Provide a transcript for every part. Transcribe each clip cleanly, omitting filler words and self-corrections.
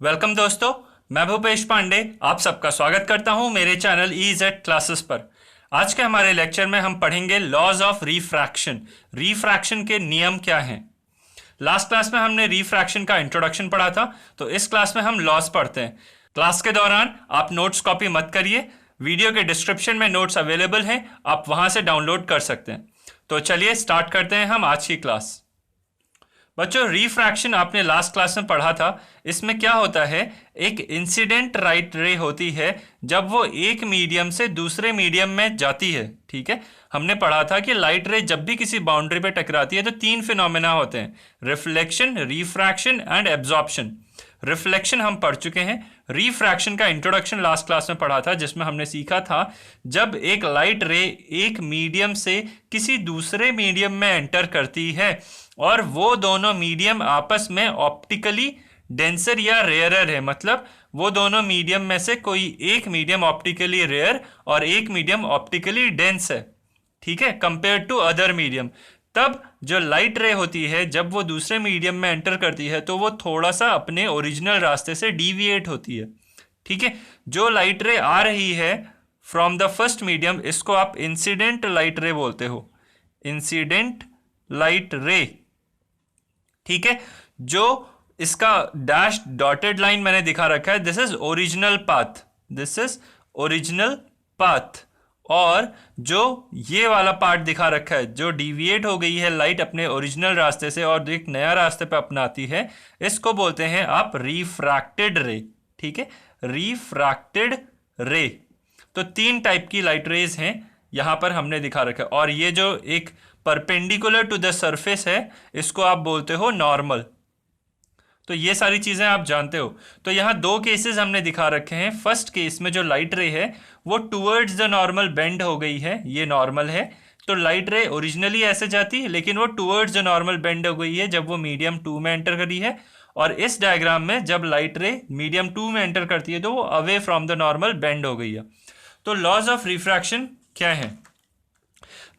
Welcome दोस्तों, मैं भूपेश पांडे आप सबका स्वागत करता हूं मेरे चैनल EZ क्लासेस पर। आज के हमारे लेक्चर में हम पढ़ेंगे लॉज ऑफ रिफ्रैक्शन। रिफ्रैक्शन के नियम क्या हैं। लास्ट क्लास में हमने रिफ्रैक्शन का इंट्रोडक्शन पढ़ा था, तो इस क्लास में हम लॉज पढ़ते हैं। क्लास के दौरान आप नोट्स कॉपी मत करिए, वीडियो के डिस्क्रिप्शन में नोट्स अवेलेबल हैं, आप वहां से डाउनलोड कर सकते हैं। तो चलिए स्टार्ट करते हैं हम आज की क्लास। बच्चों, रिफ्रैक्शन आपने लास्ट क्लास में पढ़ा था। इसमें क्या होता है, एक इंसिडेंट लाइट रे होती है जब वो एक मीडियम से दूसरे मीडियम में जाती है। ठीक है, हमने पढ़ा था कि लाइट रे जब भी किसी बाउंड्री पे टकराती है तो तीन फिनोमेना होते हैं, reflection, refraction and absorption. Reflection हम पढ़ चुके हैं। रिफ्रैक्शन का इंट्रोडक्शन लास्ट क्लास में पढ़ा था, जिसमें हमने सीखा था जब एक लाइट रे एक मीडियम से किसी दूसरे मीडियम में एंटर करती है और वो दोनों मीडियम आपस में ऑप्टिकली डेंसर या रेयरर है, मतलब वो दोनों मीडियम में से कोई एक मीडियम ऑप्टिकली रेयर और एक मीडियम ऑप्टिकली डेंस है, ठीक है, कंपेयर टू अदर मीडियम। तब जो लाइट रे होती है जब वो दूसरे मीडियम में एंटर करती है तो वो थोड़ा सा अपने ओरिजिनल रास्ते से डिविएट होती है। ठीक है, जो लाइट रे आ रही है फ्रॉम द फर्स्ट मीडियम, इसको आप इंसिडेंट लाइट रे बोलते हो, इंसिडेंट लाइट रे। ठीक है, जो इसका डैश डॉटेड लाइन मैंने दिखा रखा है, this is original path, this is original path. और जो ये वाला पार्ट दिखा रखा है, जो डिविएट हो गई है लाइट अपने ओरिजिनल रास्ते से और एक नया रास्ते पे अपनाती है, इसको बोलते हैं आप रिफ्रैक्टेड रे। ठीक है, रिफ्रैक्टेड रे। तो तीन टाइप की लाइट रेज हैं यहां पर हमने दिखा रखा है, और ये जो एक परपेंडिकुलर टू द सरफेस है इसको आप बोलते हो नॉर्मल। तो ये सारी चीजें आप जानते हो। तो यहाँ दो केसेस हमने दिखा रखे हैं। फर्स्ट केस में जो लाइट रे है वो टूवर्ड्स द नॉर्मल बेंड हो गई है, ये नॉर्मल है, तो लाइट रे ओरिजिनली ऐसे जाती है लेकिन वो टूवर्ड्स द नॉर्मल बेंड हो गई है जब वो मीडियम 2 में एंटर करी है। और इस डायग्राम में जब लाइट रे मीडियम 2 में एंटर करती है तो वो away from the normal bend हो गई है। तो लॉज ऑफ रिफ्रैक्शन क्या है।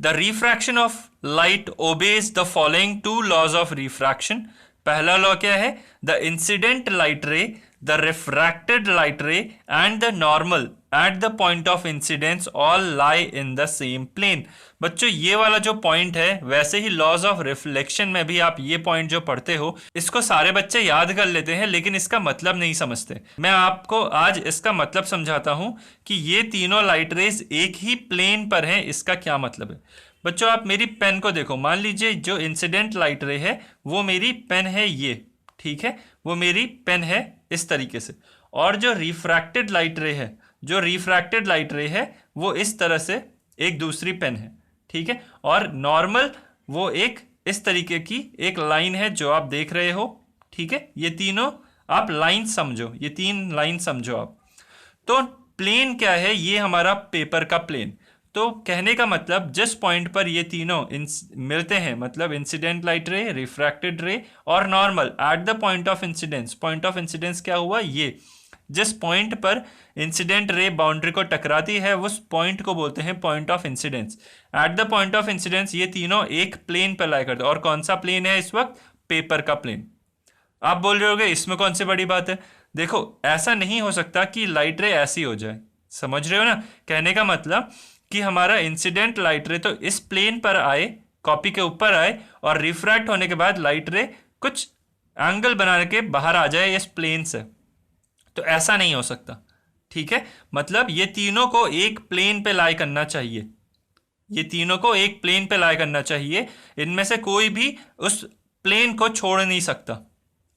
The refraction of light obeys the following two laws of refraction. पहला लॉ क्या है, the incident light ray, the refracted light ray and the normal at the point of incidence all lie in the same plane. बच्चों, ये वाला जो point है, वैसे ही laws of reflection में भी आप ये पॉइंट जो पढ़ते हो इसको सारे बच्चे याद कर लेते हैं लेकिन इसका मतलब नहीं समझते। मैं आपको आज इसका मतलब समझाता हूं कि ये तीनों लाइट रेज एक ही प्लेन पर हैं, इसका क्या मतलब है। बच्चों, आप मेरी पेन को देखो, मान लीजिए जो इंसिडेंट लाइट रे है वो मेरी पेन है ये, ठीक है, वो मेरी पेन है इस तरीके से, और जो रिफ्रैक्टेड लाइट रे है, जो रिफ्रैक्टेड लाइट रे है वो इस तरह से एक दूसरी पेन है, ठीक है, और नॉर्मल वो एक इस तरीके की एक लाइन है जो आप देख रहे हो। ठीक है, ये तीनों आप लाइन समझो, ये तीन लाइन समझो आप। तो प्लेन क्या है, ये हमारा पेपर का प्लेन। तो कहने का मतलब जिस पॉइंट पर ये तीनों मिलते हैं, मतलब इंसिडेंट लाइट रे, रिफ्रैक्टेड रे और normal at the point of incidence. Point of incidence क्या हुआ, ये जिस पॉइंट पर इंसिडेंट रे बाउंड्री को टकराती है उस पॉइंट को बोलते हैं point of incidence. Eight the point of incidence ये तीनों एक प्लेन पर लाई करते हैं, और कौन सा प्लेन है इस वक्त, पेपर का प्लेन। आप बोल रहे होगे इसमें कौन सी बड़ी बात है। देखो, ऐसा नहीं हो सकता कि लाइट रे ऐसी हो जाए, समझ रहे हो ना। कहने का मतलब कि हमारा इंसिडेंट लाइट रे तो इस प्लेन पर आए, कॉपी के ऊपर आए, और रिफ्रैक्ट होने के बाद लाइट रे कुछ एंगल बना के बाहर आ जाए इस प्लेन से, तो ऐसा नहीं हो सकता। ठीक है, मतलब ये तीनों को एक प्लेन पे लाई करना चाहिए, ये तीनों को एक प्लेन पे लाई करना चाहिए, इनमें से कोई भी उस प्लेन को छोड़ नहीं सकता।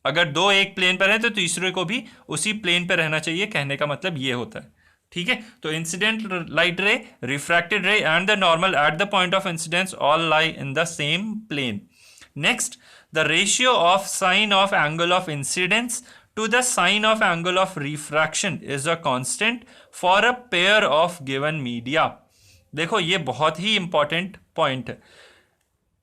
अगर दो एक प्लेन पर है तो तीसरे को भी उसी प्लेन पे रहना चाहिए, कहने का मतलब ये होता है। ठीक है, तो incident light ray, refracted ray and the normal at the point of incidence all lie in the same plane. Next, the ratio of sine of angle of incidence to the sine of angle of refraction is a constant for a pair of given media। देखो, ये बहुत ही important point है।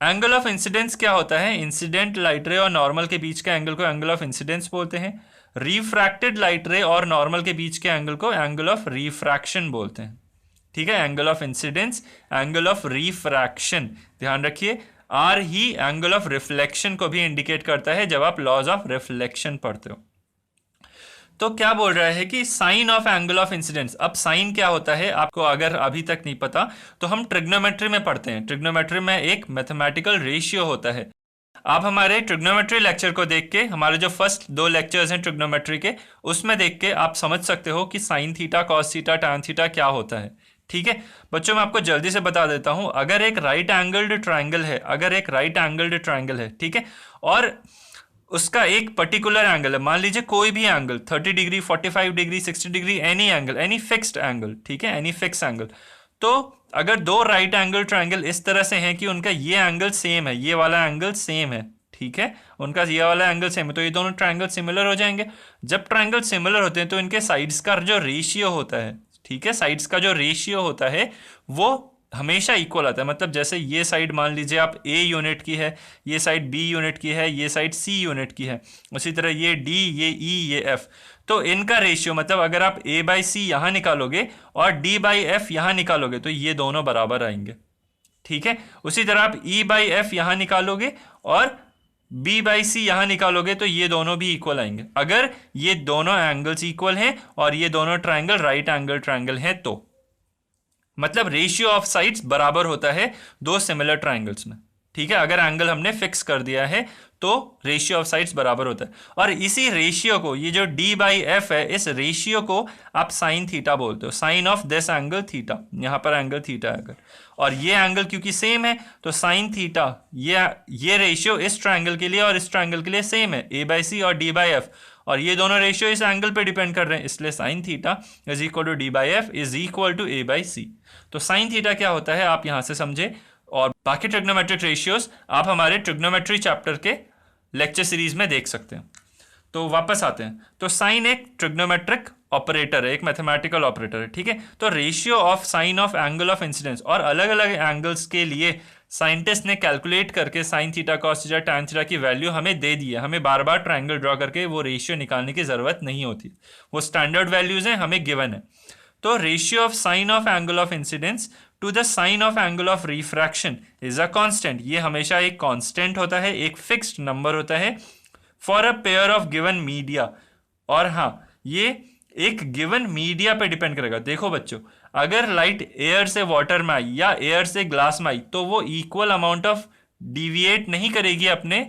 Angle of incidence क्या होता है, incident light रे और normal के बीच के एंगल को एंगल ऑफ इंसिडेंस बोलते हैं। रिफ्रैक्टेड लाइट रे और नॉर्मल के बीच के एंगल को एंगल ऑफ रिफ्रैक्शन बोलते हैं। ठीक है, angle of incidence, angle of refraction, ध्यान रखिए। आर ही एंगल ऑफ रिफ्लेक्शन को भी इंडिकेट करता है जब आप लॉज ऑफ रिफ्लेक्शन पढ़ते हो। तो क्या बोल रहा है कि sine of angle of incidence. अब साइन क्या होता है आपको अगर अभी तक नहीं पता तो हम ट्रिग्नोमेट्री में पढ़ते हैं। ट्रिग्नोमेट्री में एक मैथमेटिकल रेशियो होता है। आप हमारे ट्रिग्नोमेट्री लेक्चर को देख के, हमारे जो फर्स्ट 2 लेक्चर्स हैं ट्रिग्नोमेट्री के, उसमें देख के आप समझ सकते हो कि sine theta, cos theta, tan theta क्या होता है। ठीक है बच्चों, मैं आपको जल्दी से बता देता हूं। अगर एक राइट एंगल्ड ट्राइंगल है, ठीक है, और उसका एक पर्टिकुलर एंगल है, मान लीजिए कोई भी angle 30 degree, 45 degree, 60 degree, any angle, any fixed angle, ठीक है, एनी फिक्स एंगल। तो अगर 2 राइट एंगल ट्राइंगल इस तरह से हैं कि उनका ये एंगल सेम है, ये वाला एंगल सेम है, ठीक है, उनका ये वाला एंगल सेम है, तो ये दोनों ट्राइंगल सिमिलर हो जाएंगे। जब ट्राइंगल सिमिलर होते हैं तो इनके साइड्स का जो रेशियो होता है, ठीक है, साइड्स का जो रेशियो होता है वो हमेशा इक्वल आता है। मतलब जैसे ये साइड मान लीजिए आप A यूनिट की है, ये साइड B यूनिट की है, ये साइड C यूनिट की है, उसी तरह ये D, ये E, ये F, तो इनका रेशियो मतलब अगर आप A/C यहाँ निकालोगे और D/F यहाँ निकालोगे तो ये दोनों बराबर आएंगे। ठीक है, उसी तरह आप E/F यहाँ निकालोगे और B/C यहाँ निकालोगे तो ये दोनों भी इक्वल आएंगे, अगर ये दोनों एंगल्स इक्वल हैं और ये दोनों ट्राइंगल राइट एंगल ट्राइंगल हैं तो। मतलब रेशियो ऑफ साइड्स बराबर होता है 2 सिमिलर ट्राइंगल्स में। ठीक है, अगर एंगल हमने फिक्स कर दिया है तो रेशियो ऑफ साइड्स बराबर होता है। और इसी रेशियो को, ये जो D/F है, इस रेशियो को आप साइन थीटा बोलते हो, sine of this angle theta. यहां पर एंगल थीटा है अगर, और ये एंगल क्योंकि सेम है तो साइन थीटा, ये रेशियो इस ट्राइंगल के लिए और इस ट्राइंगल के लिए सेम है, A/C और D/F, और ये दोनों रेशियो इस एंगल पे डिपेंड कर रहे हैं, इसलिए sine theta is equal to D/F is equal to A/C। तो साइन थीटा क्या होता है आप यहां से समझे, और बाकी ट्रिग्नोमेट्रिक रेशियोज आप हमारे ट्रिग्नोमेट्री चैप्टर के लेक्चर सीरीज में देख सकते हैं। तो वापस आते हैं, तो साइन एक ट्रिग्नोमेट्रिक ऑपरेटर है, एक मैथमेटिकल ऑपरेटर है। ठीक है, तो ratio of sine of angle of incidence, और अलग अलग एंगल्स के लिए साइंटिस्ट ने कैलकुलेट करके sine theta, cos theta, tan theta की वैल्यू हमें दे दी है। हमें बार बार ट्राइंगल ड्रॉ करके वो रेशियो निकालने की जरूरत नहीं होती, वो स्टैंडर्ड वैल्यूज हैं, हमें गिवन है। तो ratio of sine of angle of incidence to the sine of angle of refraction is a constant. ये हमेशा एक कांस्टेंट होता है, एक फिक्स्ड नंबर होता है for a pair of given media. और हाँ, ये एक गिवन मीडिया पे डिपेंड करेगा। देखो बच्चों, अगर लाइट एयर से वाटर में आई या एयर से ग्लास में आई तो वो इक्वल अमाउंट ऑफ डिविएट नहीं करेगी अपने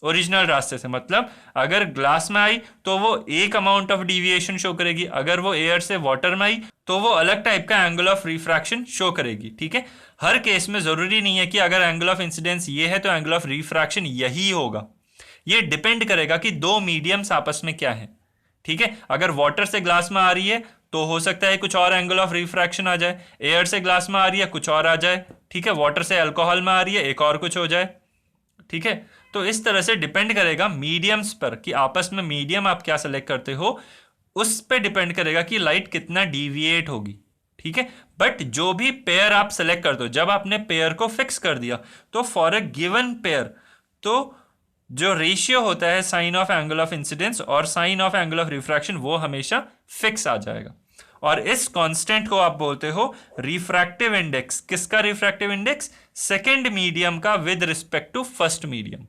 ओरिजिनल रास्ते से। मतलब अगर ग्लास में आई तो वो एक अमाउंट ऑफ डिविएशन शो करेगी, अगर वो एयर से वाटर में आई तो वो अलग टाइप का एंगल ऑफ रिफ्रैक्शन शो करेगी। ठीक है, हर केस में जरूरी नहीं है कि अगर एंगल ऑफ इंसिडेंस ये है तो एंगल ऑफ रिफ्रैक्शन यही होगा। ये डिपेंड करेगा कि 2 मीडियम्स आपस में क्या है। ठीक है, अगर वाटर से ग्लास में आ रही है तो हो सकता है कुछ और एंगल ऑफ रिफ्रैक्शन आ जाए, एयर से ग्लास में आ रही है कुछ और आ जाए, ठीक है, वाटर से अल्कोहल में आ रही है एक और कुछ हो जाए। ठीक है, तो इस तरह से डिपेंड करेगा मीडियम्स पर कि आपस में मीडियम आप क्या सेलेक्ट करते हो, उस पर डिपेंड करेगा कि लाइट कितना डिविएट होगी। ठीक है, बट जो भी पेयर आप सेलेक्ट करते हो, जब आपने पेयर को फिक्स कर दिया तो फॉर अ गिवन पेयर तो जो रेशियो होता है sine of angle of incidence और sine of angle of refraction वो हमेशा फिक्स आ जाएगा। और इस कांस्टेंट को आप बोलते हो रिफ्रैक्टिव इंडेक्स। किसका रिफ्रैक्टिव इंडेक्स? सेकंड मीडियम का with respect to first medium.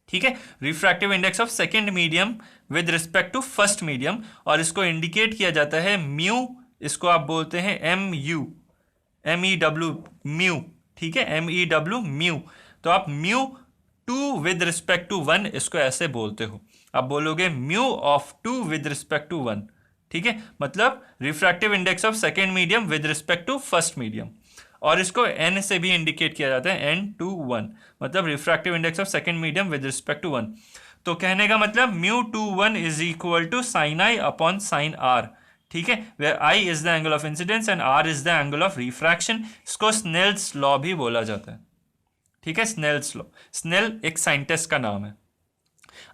ठीक है, refractive index of second medium with respect to first medium, और इसको इंडिकेट किया जाता है म्यू, इसको आप बोलते हैं MEW, म्यू। ठीक है, MEW म्यू। तो आप म्यू 2 विद रिस्पेक्ट टू 1 इसको ऐसे बोलते हो, आप बोलोगे mu of 2 with respect to 1। ठीक है, मतलब refractive index of second medium with respect to first medium, और इसको n से भी इंडिकेट किया जाता है, N/1, मतलब refractive index of second medium with respect to 1। तो कहने का मतलब μ/1 is equal to sine I upon sine R। ठीक है, where I is the angle of incidence and R is the angle of refraction. इसको Snell's law भी बोला जाता है। ठीक है, स्नेल्स लॉ, स्नेल एक साइंटिस्ट का नाम है।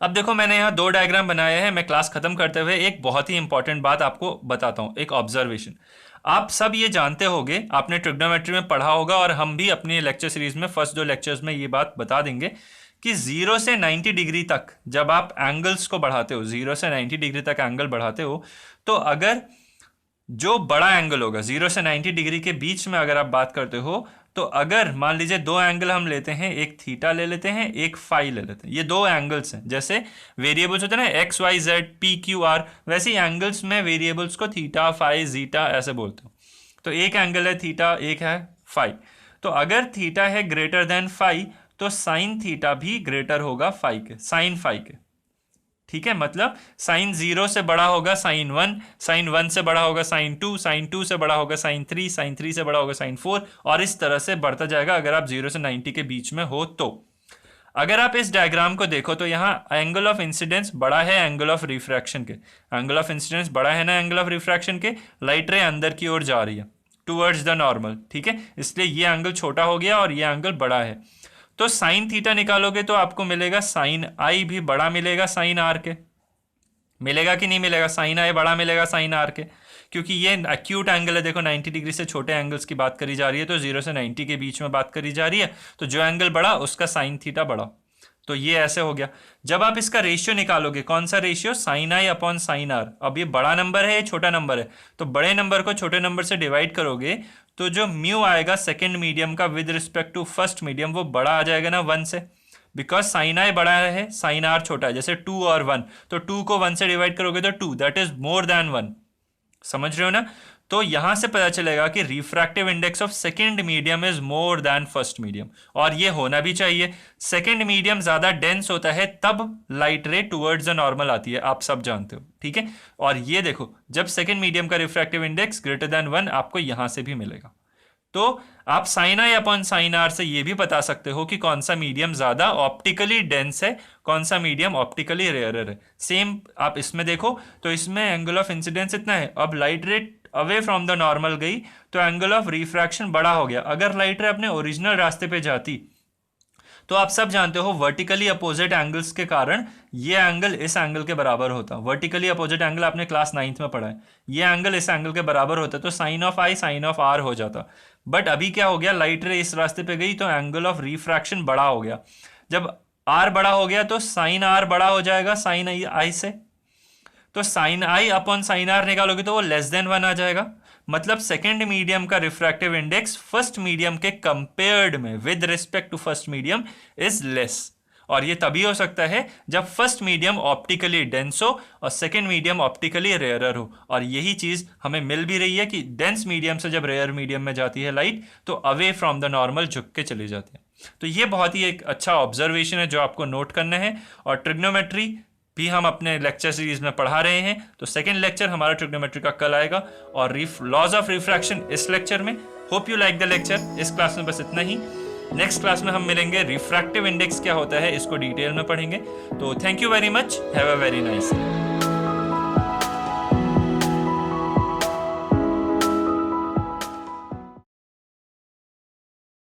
अब देखो, मैंने यहाँ 2 डायग्राम बनाए हैं। मैं क्लास खत्म करते हुए एक बहुत ही इंपॉर्टेंट बात आपको बताता हूँ, एक ऑब्जर्वेशन। आप सब ये जानते होंगे, आपने ट्रिग्नोमेट्री में पढ़ा होगा, और हम भी अपनी लेक्चर सीरीज में फर्स्ट 2 लेक्चर्स में ये बात बता देंगे कि 0 से 90 डिग्री तक जब आप एंगल्स को बढ़ाते हो, 0 से 90 डिग्री तक एंगल बढ़ाते हो, तो अगर जो बड़ा एंगल होगा 0 से 90 डिग्री के बीच में अगर आप बात करते हो तो अगर मान लीजिए दो एंगल हम लेते हैं, एक थीटा ले लेते हैं, एक फाई ले लेते हैं, ये दो एंगल्स हैं। जैसे वेरिएबल्स होते हैं ना X Y Z P Q R, वैसे ही एंगल्स में वेरिएबल्स को थीटा फाई जीटा ऐसे बोलते हो। तो एक एंगल है थीटा, एक है फाई। तो अगर थीटा है ग्रेटर देन फाई तो साइन थीटा भी ग्रेटर होगा फाई के, साइन फाई के। ठीक है, मतलब साइन 0 से बड़ा होगा साइन 1, साइन 1 से बड़ा होगा साइन 2, साइन 2 से बड़ा होगा साइन 3, साइन 3 से बड़ा होगा साइन 4, और इस तरह से बढ़ता जाएगा अगर आप 0 से 90 के बीच में हो तो। अगर आप इस डायग्राम को देखो तो यहाँ एंगल ऑफ इंसिडेंस बड़ा है एंगल ऑफ रिफ्रैक्शन के। एंगल ऑफ इंसिडेंस बड़ा है ना एंगल ऑफ रिफ्रैक्शन के, लाइट रे अंदर की ओर जा रही है टूवर्ड्स द नॉर्मल। ठीक है, इसलिए ये एंगल छोटा हो गया और ये एंगल बड़ा है। तो साइन थीटा निकालोगे तो आपको मिलेगा साइन आई भी बड़ा मिलेगा साइन आर के। मिलेगा कि नहीं मिलेगा? साइन आई बड़ा मिलेगा साइन आर के, क्योंकि ये एक्यूट एंगल है। देखो 90 डिग्री से छोटे एंगल्स की बात करी जा रही है, तो 0 से 90 के बीच में बात करी जा रही है, तो जो एंगल बड़ा उसका साइन थीटा बड़ा। तो ये ऐसे हो गया। जब आप इसका रेशियो निकालोगे, कौन सा ratio? Sine I upon sine R. अब ये बड़ा नंबर है, ये छोटा नंबर है, तो बड़े नंबर को छोटे नंबर से डिवाइड करोगे तो जो म्यू आएगा सेकेंड मीडियम का with respect to first medium, वो बड़ा आ जाएगा ना 1 से, बिकॉज साइन आई बड़ा है साइन आर छोटा है। जैसे 2 और 1, तो 2 को 1 से डिवाइड करोगे तो 2, दैट इज मोर देन 1। समझ रहे हो ना? तो यहां से पता चलेगा कि refractive index of second medium is more than first medium, और ये होना भी चाहिए। सेकेंड मीडियम ज्यादा डेंस होता है तब लाइट रे टुवर्ड्स द नॉर्मल आती है, आप सब जानते हो। ठीक है, और ये देखो जब सेकेंड मीडियम का रिफ्रैक्टिव इंडेक्स ग्रेटर देन 1 आपको यहां से भी मिलेगा। तो आप sine I upon sine R से ये भी बता सकते हो कि कौन सा मीडियम ज्यादा ऑप्टिकली डेंस है, कौन सा मीडियम ऑप्टिकली रेयरर है। सेम आप इसमें देखो तो इसमें एंगल ऑफ इंसिडेंस इतना है, अब लाइट रे अवे फ्रॉम द नॉर्मल गई तो एंगल ऑफ रिफ्रैक्शन बड़ा हो गया। अगर लाइट रे अपने ओरिजिनल रास्ते पे जाती तो आप सब जानते हो वर्टिकली अपोजिट एंगल्स के कारण ये एंगल इस एंगल के बराबर होता। वर्टिकली अपोजिट एंगल आपने क्लास 9th में पढ़ा है, ये एंगल इस एंगल के बराबर होता, तो sine of I sine of R हो जाता। बट अभी क्या हो गया, लाइट रे इस रास्ते पे गई तो एंगल ऑफ रिफ्रैक्शन बड़ा हो गया। जब आर बड़ा हो गया तो साइन आर बड़ा हो जाएगा साइन आई से, तो sine I upon sine R निकालोगे तो वो लेस देन 1 आ जाएगा। मतलब सेकेंड मीडियम का रिफ्रैक्टिव इंडेक्स फर्स्ट मीडियम के कंपेयर्ड में with respect to first medium is less. और ये तभी हो सकता है जब फर्स्ट मीडियम ऑप्टिकली डेंस हो और सेकेंड मीडियम ऑप्टिकली रेयरर हो। और यही चीज हमें मिल भी रही है कि डेंस मीडियम से जब रेयर मीडियम में जाती है लाइट तो अवे फ्रॉम द नॉर्मल झुक के चली जाती है। तो ये बहुत ही एक अच्छा ऑब्जर्वेशन है जो आपको नोट करना है। और ट्रिग्नोमेट्री भी हम अपने लेक्चर सीरीज में पढ़ा रहे हैं, तो सेकेंड लेक्चर हमारा ट्रिग्नोमेट्री का कल आएगा और लॉज ऑफ रिफ्रैक्शन इस लेक्चर में। Hope you like the lecture. इस क्लास में बस इतना ही। नेक्स्ट क्लास में हम मिलेंगे, रिफ्रैक्टिव इंडेक्स क्या होता है इसको डिटेल में पढ़ेंगे। तो thank you very much, have a very nice day.